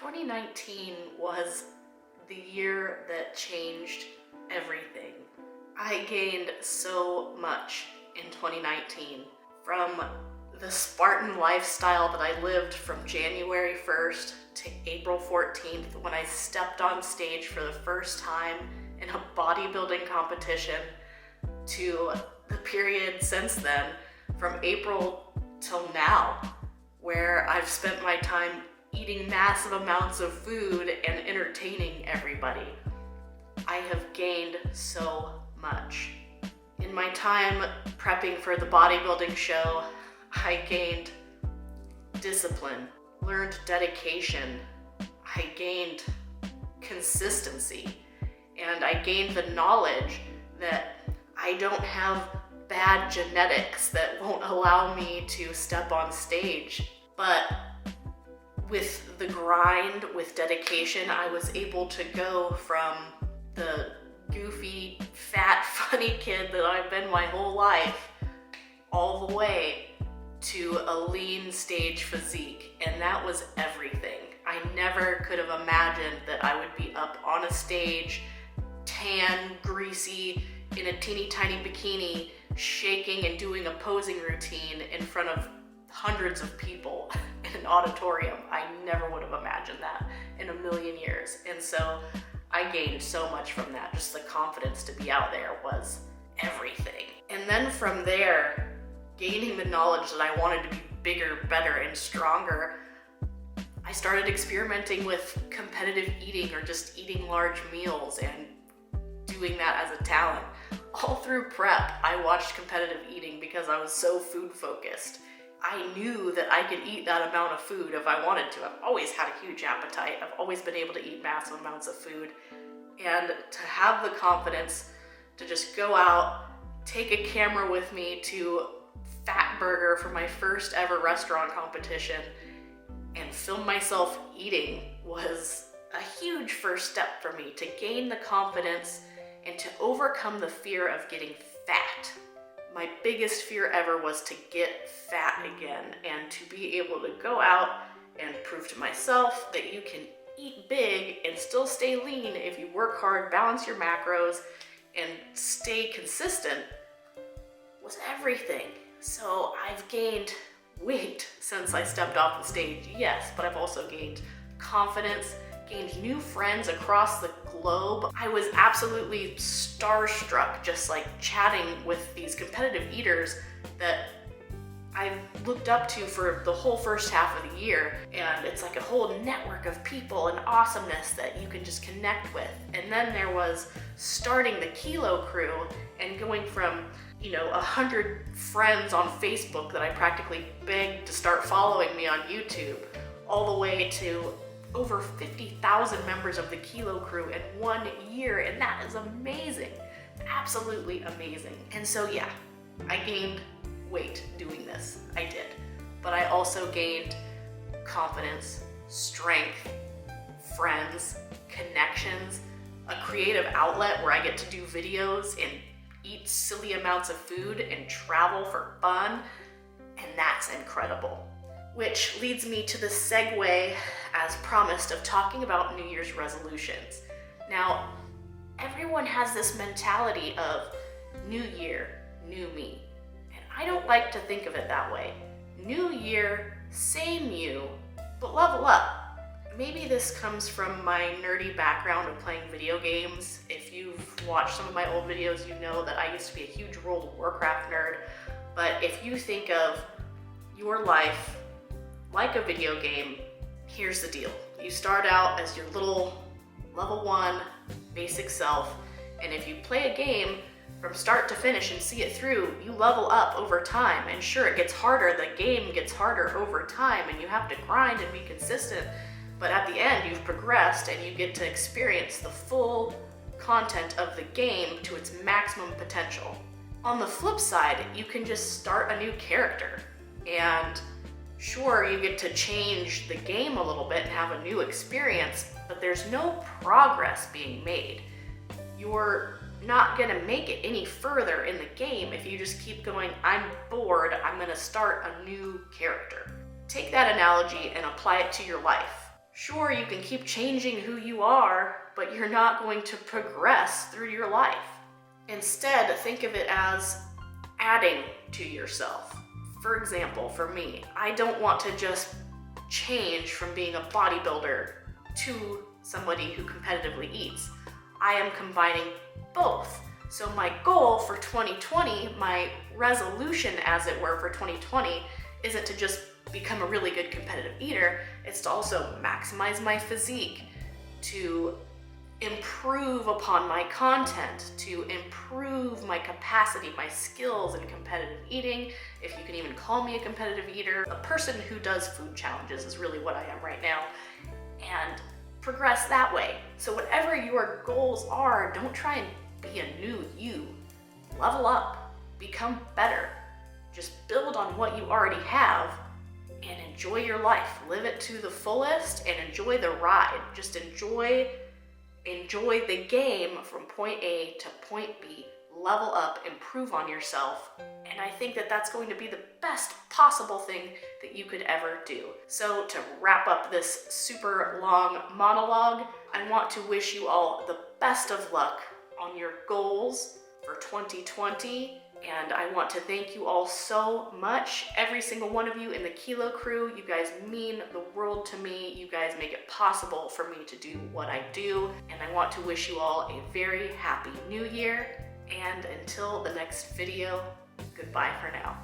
2019 was the year that changed everything. I gained so much in 2019 from the Spartan lifestyle that I lived from January 1st to April 14th when I stepped on stage for the first time in a bodybuilding competition, to the period since then, from April till now, where I've spent my time eating massive amounts of food and entertaining everybody. I have gained so much. In my time prepping for the bodybuilding show, I gained discipline, learned dedication, I gained consistency, and I gained the knowledge that I don't have bad genetics that won't allow me to step on stage. But with the grind, with dedication, I was able to go from the goofy, fat, funny kid that I've been my whole life all the way to a lean stage physique, and that was everything. I never could have imagined that I would be up on a stage, tan, greasy, in a teeny tiny bikini, shaking and doing a posing routine in front of hundreds of people in an auditorium. I never would have imagined that in a million years. And so I gained so much from that. Just the confidence to be out there was everything. And then from there, gaining the knowledge that I wanted to be bigger, better, and stronger, I started experimenting with competitive eating or just eating large meals and doing that as a talent. All through prep, I watched competitive eating because I was so food focused. I knew that I could eat that amount of food if I wanted to. I've always had a huge appetite. I've always been able to eat massive amounts of food. And to have the confidence to just go out, take a camera with me to Fat Burger for my first ever restaurant competition, and film myself eating was a huge first step for me to gain the confidence and to overcome the fear of getting fat. My biggest fear ever was to get fat again, and to be able to go out and prove to myself that you can eat big and still stay lean if you work hard, balance your macros, and stay consistent was everything. So I've gained weight since I stepped off the stage, yes, but I've also gained confidence, gained new friends across the globe. I was absolutely starstruck just like chatting with these competitive eaters that I looked up to for the whole first half of the year, and it's like a whole network of people and awesomeness that you can just connect with. And then there was starting the kilokrew and going from 100 friends on Facebook that I practically begged to start following me on YouTube, all the way to over 50,000 members of the kilokrew in 1 year, and that is amazing, absolutely amazing. And so yeah, I gained weight doing this, I did, but I also gained confidence, strength, friends, connections, a creative outlet where I get to do videos and eat silly amounts of food and travel for fun, and that's incredible. Which leads me to the segue, as promised, of talking about New Year's resolutions. Now, everyone has this mentality of new year, new me. And I don't like to think of it that way. New year, same you, but level up. Maybe this comes from my nerdy background of playing video games. If you've watched some of my old videos, you know that I used to be a huge World of Warcraft nerd. But if you think of your life like a video game, here's the deal. You start out as your little level 1 basic self, and if you play a game from start to finish and see it through, you level up over time. And sure, it gets harder, the game gets harder over time, and you have to grind and be consistent, but at the end you've progressed and you get to experience the full content of the game to its maximum potential. On the flip side, you can just start a new character, and sure, you get to change the game a little bit and have a new experience, but there's no progress being made. You're not gonna make it any further in the game if you just keep going, I'm bored, I'm gonna start a new character. Take that analogy and apply it to your life. Sure, you can keep changing who you are, but you're not going to progress through your life. Instead, think of it as adding to yourself. For example, for me, I don't want to just change from being a bodybuilder to somebody who competitively eats. I am combining both. So my goal for 2020, my resolution as it were for 2020, isn't to just become a really good competitive eater, it's to also maximize my physique, to improve upon my content, to improve my capacity, my skills in competitive eating, if you can even call me a competitive eater. A person who does food challenges is really what I am right now, and progress that way. So whatever your goals are, don't try and be a new you. Level up, become better. Just build on what you already have and enjoy your life. Live it to the fullest and enjoy the ride. Just enjoy the game from point A to point B. Level up, improve on yourself, and I think that that's going to be the best possible thing that you could ever do. So to wrap up this super long monologue, I want to wish you all the best of luck on your goals for 2020, and I want to thank you all so much. Every single one of you in the Kilo crew, you guys mean the world to me. You guys make it possible for me to do what I do, and I want to wish you all a very happy new year. And until the next video, goodbye for now.